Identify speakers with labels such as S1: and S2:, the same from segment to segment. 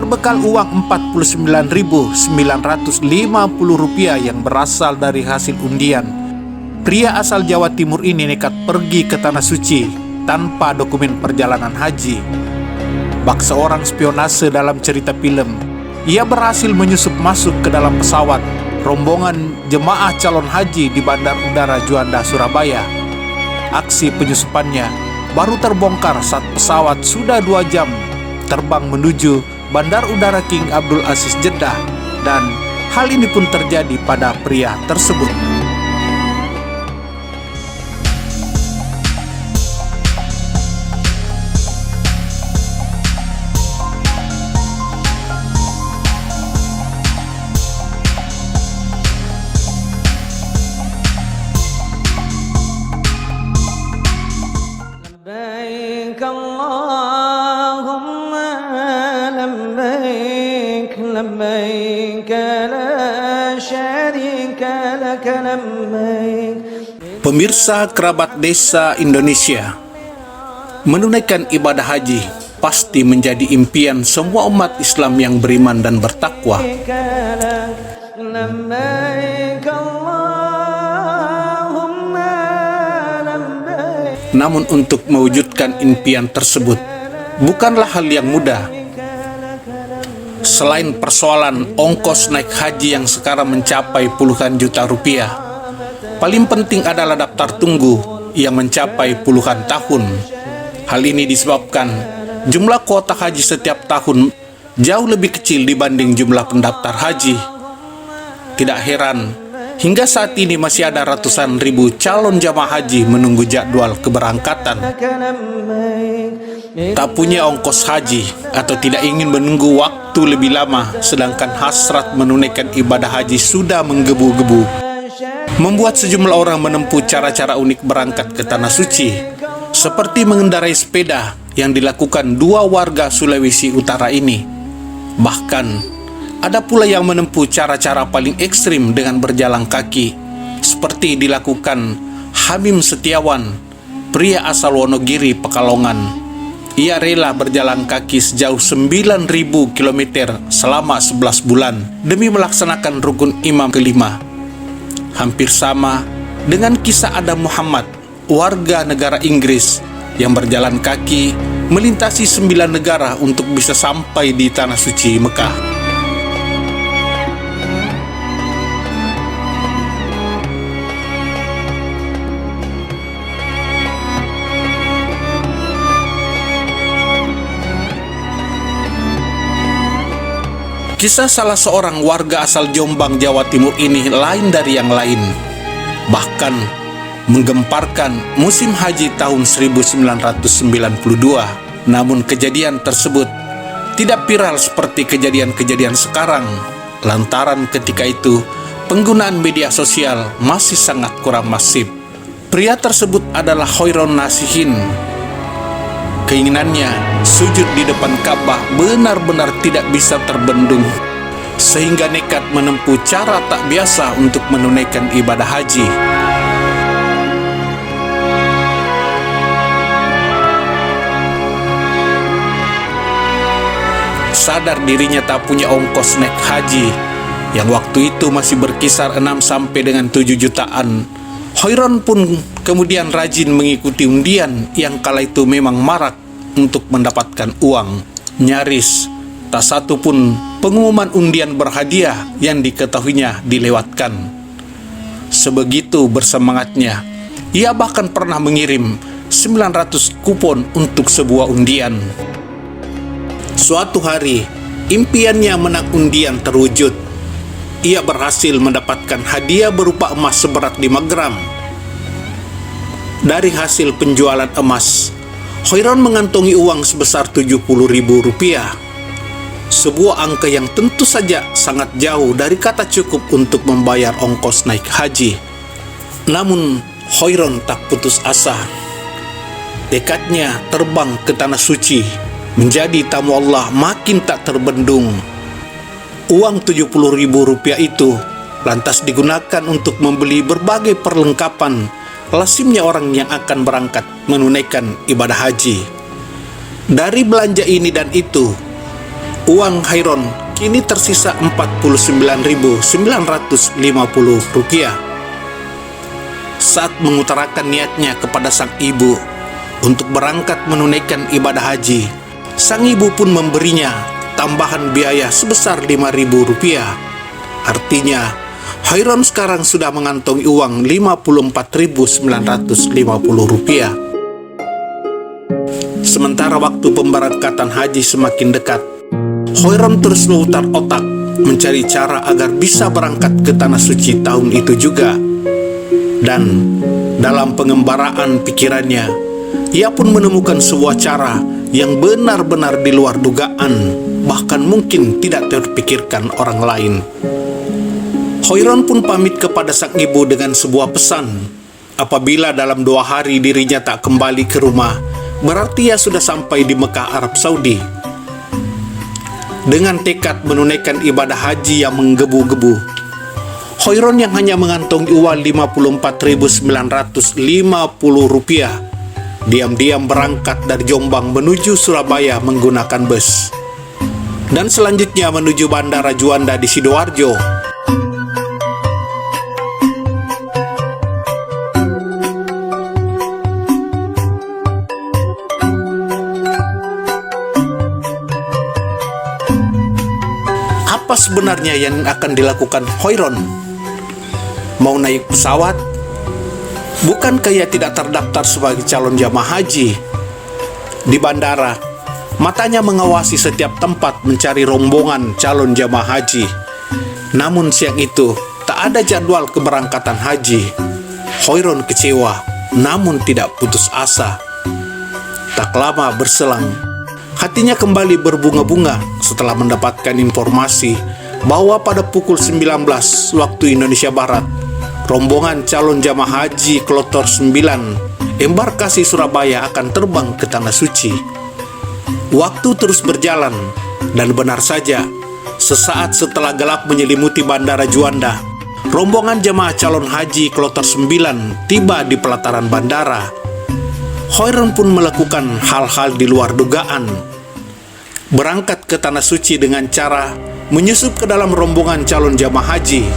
S1: berbekal uang Rp49.950 yang berasal dari hasil undian. Pria asal Jawa Timur ini nekat pergi ke Tanah Suci tanpa dokumen perjalanan haji. Bak seorang spionase dalam cerita film, ia berhasil menyusup masuk ke dalam pesawat rombongan jemaah calon haji di Bandar Udara Juanda, Surabaya. Aksi penyusupannya baru terbongkar saat pesawat sudah 2 jam terbang menuju Bandar Udara King Abdul Aziz Jeddah, dan hal ini pun terjadi pada pria tersebut.
S2: لبيك اللهم لبيك لبيك لا شريك لك لبيك.
S1: Pemirsa kerabat desa Indonesia, menunaikan ibadah haji pasti menjadi impian semua umat Islam yang beriman dan bertakwa. Namun untuk mewujudkan impian tersebut bukanlah hal yang mudah. Selain persoalan ongkos naik haji yang sekarang mencapai puluhan juta rupiah, paling penting adalah daftar tunggu yang mencapai puluhan tahun. Hal ini disebabkan jumlah kuota haji setiap tahun jauh lebih kecil dibanding jumlah pendaftar haji. Tidak heran, hingga saat ini masih ada ratusan ribu calon jamaah haji menunggu jadwal keberangkatan. Tak punya ongkos haji atau tidak ingin menunggu waktu lebih lama, sedangkan hasrat menunaikan ibadah haji sudah menggebu-gebu, membuat sejumlah orang menempuh cara-cara unik berangkat ke Tanah Suci, seperti mengendarai sepeda yang dilakukan 2 warga Sulawesi Utara ini. Bahkan ada pula yang menempuh cara-cara paling ekstrim dengan berjalan kaki, seperti dilakukan Hamim Setiawan, pria asal Wonogiri, Pekalongan. Ia rela berjalan kaki sejauh 9.000 km selama 11 bulan demi melaksanakan rukun imam kelima. Hampir sama dengan kisah Adam Muhammad, warga negara Inggris yang berjalan kaki melintasi 9 negara untuk bisa sampai di Tanah Suci Mekah. Kisah salah seorang warga asal Jombang, Jawa Timur ini lain dari yang lain. Bahkan menggemparkan musim haji tahun 1992. Namun kejadian tersebut tidak viral seperti kejadian-kejadian sekarang, lantaran ketika itu penggunaan media sosial masih sangat kurang masif. Pria tersebut adalah Khoirun Nasihin. Keinginannya sujud di depan Ka'bah benar-benar tidak bisa terbendung, sehingga nekat menempuh cara tak biasa untuk menunaikan ibadah haji. Sadar dirinya tak punya ongkos naik haji, yang waktu itu masih berkisar 6 sampai dengan 7 jutaan. Khoirun pun kemudian rajin mengikuti undian yang kala itu memang marak untuk mendapatkan uang. Nyaris tak satu pun pengumuman undian berhadiah yang diketahuinya dilewatkan. Sebegitu bersemangatnya, ia bahkan pernah mengirim 900 kupon untuk sebuah undian. Suatu hari, impiannya menang undian terwujud. Ia berhasil mendapatkan hadiah berupa emas seberat 5 gram. Dari hasil penjualan emas, Khoirun mengantongi uang sebesar Rp70.000. Sebuah angka yang tentu saja sangat jauh dari kata cukup untuk membayar ongkos naik haji. Namun Khoirun tak putus asa. Tekadnya terbang ke Tanah Suci menjadi tamu Allah makin tak terbendung. Uang Rp70.000 itu lantas digunakan untuk membeli berbagai perlengkapan lazimnya orang yang akan berangkat menunaikan ibadah haji. Dari belanja ini dan itu, Uang Khairon kini tersisa Rp49.950. Saat mengutarakan niatnya kepada sang ibu untuk berangkat menunaikan ibadah haji, sang ibu pun memberinya tambahan biaya sebesar Rp5.000. Artinya, Khairon sekarang sudah mengantongi uang Rp54.950. Sementara waktu pemberangkatan haji semakin dekat, Khairon terus memutar otak mencari cara agar bisa berangkat ke Tanah Suci tahun itu juga. Dan dalam pengembaraan pikirannya, ia pun menemukan sebuah cara yang benar-benar di luar dugaan, bahkan mungkin tidak terpikirkan orang lain. Khairon pun pamit kepada sang ibu dengan sebuah pesan. Apabila dalam 2 hari dirinya tak kembali ke rumah, berarti ia sudah sampai di Mekah, Arab Saudi. Dengan tekad menunaikan ibadah haji yang menggebu-gebu, Khairon yang hanya mengantongi uang Rp54.950 diam-diam berangkat dari Jombang menuju Surabaya menggunakan bus, dan selanjutnya menuju Bandara Juanda di Sidoarjo. Apa sebenarnya yang akan dilakukan Khairon? Mau naik pesawat? Bukankah ia tidak terdaftar sebagai calon jamaah haji? Di bandara, matanya mengawasi setiap tempat mencari rombongan calon jamaah haji. Namun siang itu, tak ada jadwal keberangkatan haji. Khairon kecewa, namun tidak putus asa. Tak lama berselang, hatinya kembali berbunga-bunga setelah mendapatkan informasi bahwa pada pukul 19 waktu Indonesia Barat, rombongan calon jamaah haji Kloter 9 embarkasi Surabaya akan terbang ke Tanah Suci. Waktu terus berjalan, dan benar saja, sesaat setelah gelap menyelimuti Bandara Juanda, rombongan jamaah calon haji Kloter 9 tiba di pelataran bandara. Khairon pun melakukan hal-hal di luar dugaan. Berangkat ke Tanah Suci dengan cara menyusup ke dalam rombongan calon jamaah haji.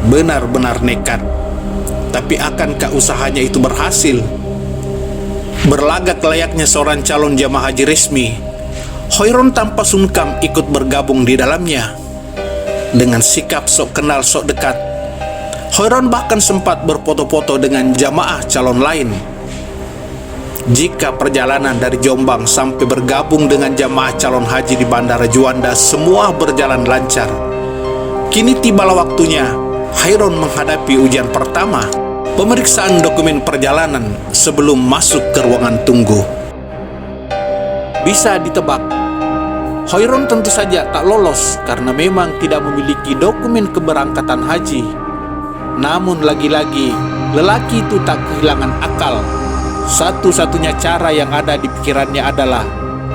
S1: Benar-benar nekat. Tapi akankah usahanya itu berhasil? Berlagak layaknya seorang calon jamaah haji resmi, Khairon tanpa sungkan ikut bergabung di dalamnya. Dengan sikap sok kenal sok dekat, Khairon bahkan sempat berfoto-foto dengan jamaah calon lain. Jika perjalanan dari Jombang sampai bergabung dengan jamaah calon haji di Bandara Juanda semua berjalan lancar, kini tibalah waktunya Khairon menghadapi ujian pertama, pemeriksaan dokumen perjalanan sebelum masuk ke ruangan tunggu. Bisa ditebak, Khairon tentu saja tak lolos karena memang tidak memiliki dokumen keberangkatan haji. Namun lagi-lagi, lelaki itu tak kehilangan akal. Satu-satunya cara yang ada di pikirannya adalah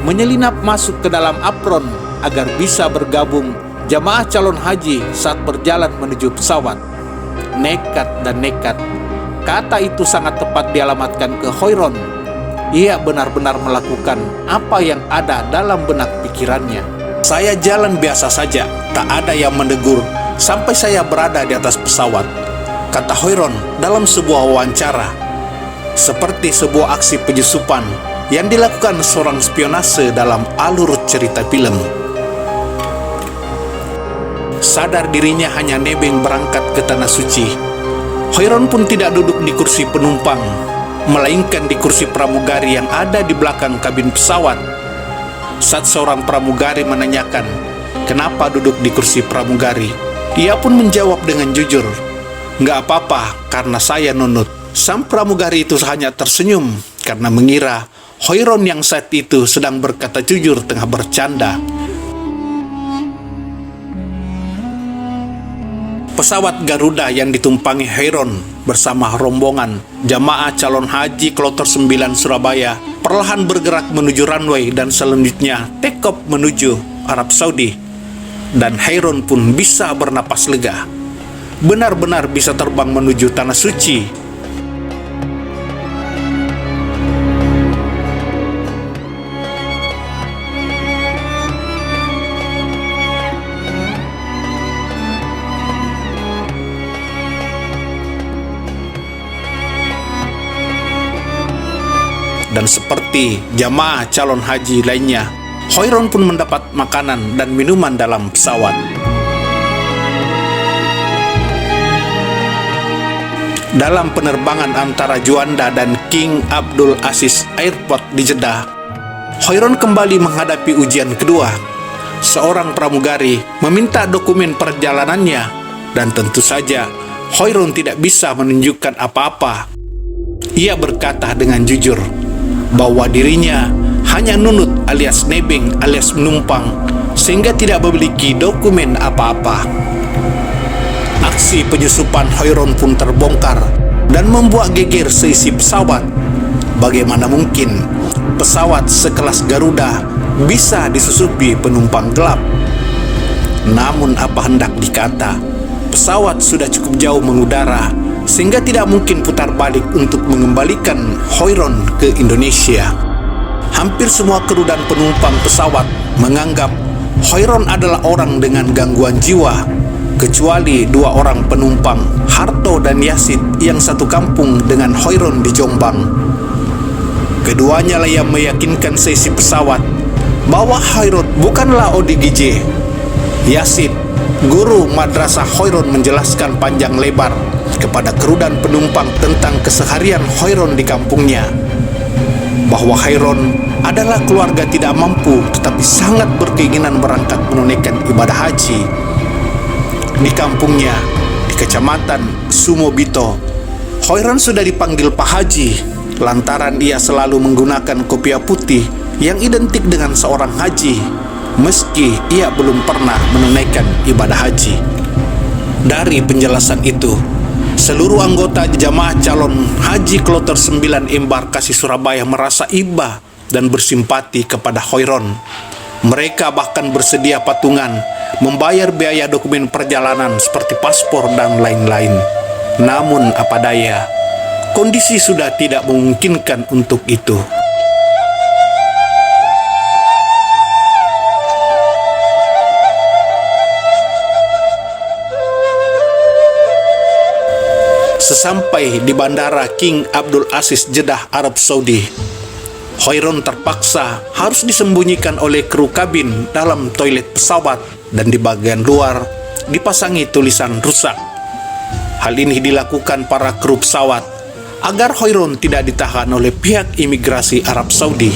S1: menyelinap masuk ke dalam apron agar bisa bergabung jamaah calon haji saat berjalan menuju pesawat. Nekat dan nekat. Kata itu sangat tepat dialamatkan ke Khairon. Ia benar-benar melakukan apa yang ada dalam benak pikirannya. Saya jalan biasa saja, tak ada yang menegur sampai saya berada di atas pesawat, kata Khairon dalam sebuah wawancara. Seperti sebuah aksi penyusupan yang dilakukan seorang spionase dalam alur cerita film. Sadar dirinya hanya nebeng berangkat ke Tanah Suci, Khairon pun tidak duduk di kursi penumpang, melainkan di kursi pramugari yang ada di belakang kabin pesawat. Saat seorang pramugari menanyakan kenapa duduk di kursi pramugari, ia pun menjawab dengan jujur, "Nggak apa-apa, karena saya nunut." Sang pramugari itu hanya tersenyum karena mengira Khairon yang saat itu sedang berkata jujur tengah bercanda. Pesawat Garuda yang ditumpangi Khairon bersama rombongan jamaah calon haji Kloter 9 Surabaya perlahan bergerak menuju runway dan selanjutnya take off menuju Arab Saudi. Dan Khairon pun bisa bernapas lega. Benar-benar bisa terbang menuju Tanah Suci. Dan seperti jamaah calon haji lainnya, Hoiron pun mendapat makanan dan minuman dalam pesawat. Dalam penerbangan antara Juanda dan King Abdul Aziz Airport di Jeddah, Hoiron kembali menghadapi ujian kedua. Seorang pramugari meminta dokumen perjalanannya, dan tentu saja Hoiron tidak bisa menunjukkan apa-apa. Ia berkata dengan jujur bahwa dirinya hanya nunut alias nebeng alias menumpang, sehingga tidak memiliki dokumen apa-apa. Aksi penyusupan Hoiron pun terbongkar dan membuat geger seisi pesawat. Bagaimana mungkin pesawat sekelas Garuda bisa disusupi penumpang gelap? Namun apa hendak dikata, pesawat sudah cukup jauh mengudara sehingga tidak mungkin putar balik untuk mengembalikan Hoiron ke Indonesia. Hampir semua kru dan penumpang pesawat menganggap Hoiron adalah orang dengan gangguan jiwa, kecuali dua orang penumpang, Harto dan Yasid, yang satu kampung dengan Hoiron di Jombang. Keduanya lah yang meyakinkan seisi pesawat bahwa Hoiron bukanlah ODGJ. Yasid, guru madrasah Hoiron, menjelaskan panjang lebar kepada kru dan penumpang tentang keseharian Hoiron di kampungnya, bahwa Hoiron adalah keluarga tidak mampu tetapi sangat berkeinginan berangkat menunaikan ibadah haji. Di kampungnya, di kecamatan Sumobito, Hoiron sudah dipanggil Pak Haji lantaran ia selalu menggunakan kopiah putih yang identik dengan seorang haji, meski ia belum pernah menunaikan ibadah haji. Dari penjelasan itu, seluruh anggota jamaah calon haji kloter 9 embarkasi Surabaya merasa iba dan bersimpati kepada Hoiron. Mereka bahkan bersedia patungan membayar biaya dokumen perjalanan seperti paspor dan lain-lain. Namun apa daya, kondisi sudah tidak memungkinkan untuk itu. Sesampai di bandara King Abdul Aziz Jeddah, Arab Saudi, Hoiron terpaksa harus disembunyikan oleh kru kabin dalam toilet pesawat, dan di bagian luar dipasangi tulisan rusak. Hal ini dilakukan para kru pesawat agar Hoiron tidak ditahan oleh pihak imigrasi Arab Saudi.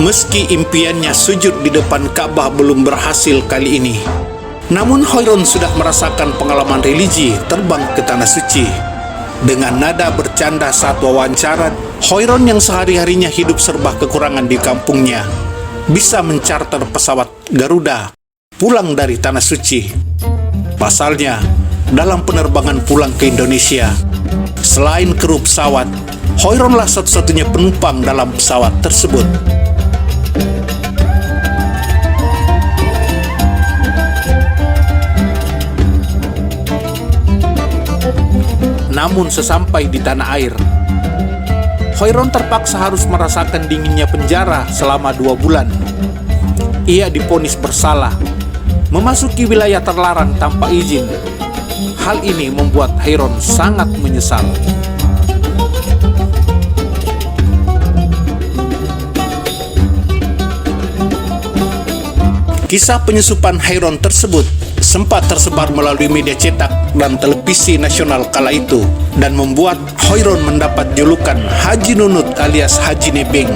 S1: Meski impiannya sujud di depan Ka'bah belum berhasil kali ini, namun Hoiron sudah merasakan pengalaman religi terbang ke Tanah Suci. Dengan nada bercanda saat wawancara, Hoiron yang sehari-harinya hidup serba kekurangan di kampungnya bisa mencarter pesawat Garuda pulang dari Tanah Suci. Pasalnya, dalam penerbangan pulang ke Indonesia, selain kru pesawat, Hoironlah satu-satunya penumpang dalam pesawat tersebut. Namun sesampai di tanah air, Hoiron terpaksa harus merasakan dinginnya penjara selama 2 bulan. Ia divonis bersalah, memasuki wilayah terlarang tanpa izin. Hal ini membuat Hoiron sangat menyesal. Kisah penyusupan Hoiron tersebut sempat tersebar melalui media cetak dan televisi nasional kala itu, dan membuat Hoiron mendapat julukan Haji Nunut alias Haji Nebeng.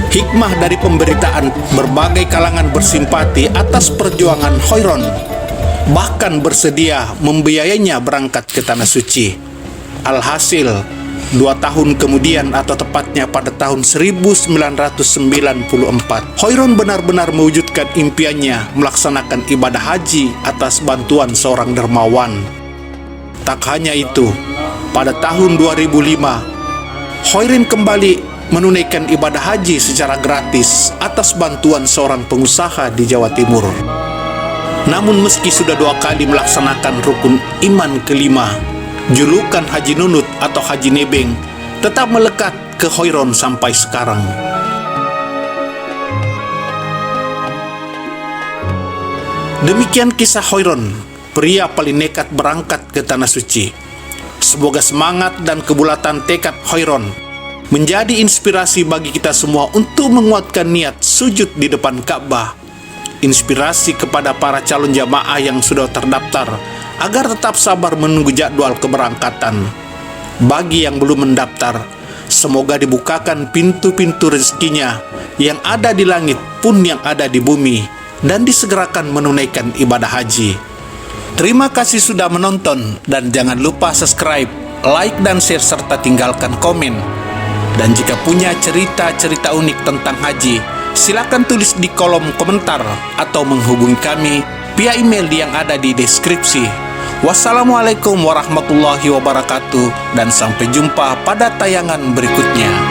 S1: Hikmah dari pemberitaan, berbagai kalangan bersimpati atas perjuangan Hoiron, bahkan bersedia membiayainya berangkat ke Tanah Suci. Alhasil, 2 tahun kemudian, atau tepatnya pada tahun 1994, Hoiron benar-benar mewujudkan impiannya melaksanakan ibadah haji atas bantuan seorang dermawan. Tak hanya itu, pada tahun 2005, Hoiron kembali menunaikan ibadah haji secara gratis atas bantuan seorang pengusaha di Jawa Timur. Namun meski sudah 2 kali melaksanakan rukun iman kelima, julukan Haji Nunut atau Haji Nebeng tetap melekat ke Hoiron sampai sekarang. Demikian kisah Hoiron, pria paling nekat berangkat ke Tanah Suci. Semoga semangat dan kebulatan tekad Hoiron menjadi inspirasi bagi kita semua untuk menguatkan niat sujud di depan Ka'bah. Inspirasi kepada para calon jamaah yang sudah terdaftar agar tetap sabar menunggu jadwal keberangkatan. Bagi yang belum mendaftar, semoga dibukakan pintu-pintu rezekinya yang ada di langit pun yang ada di bumi, dan disegerakan menunaikan ibadah haji. Terima kasih sudah menonton, dan jangan lupa subscribe, like dan share serta tinggalkan komen. Dan jika punya cerita-cerita unik tentang haji, silakan tulis di kolom komentar atau menghubungi kami via email yang ada di deskripsi. Wassalamualaikum warahmatullahi wabarakatuh, dan sampai jumpa pada tayangan berikutnya.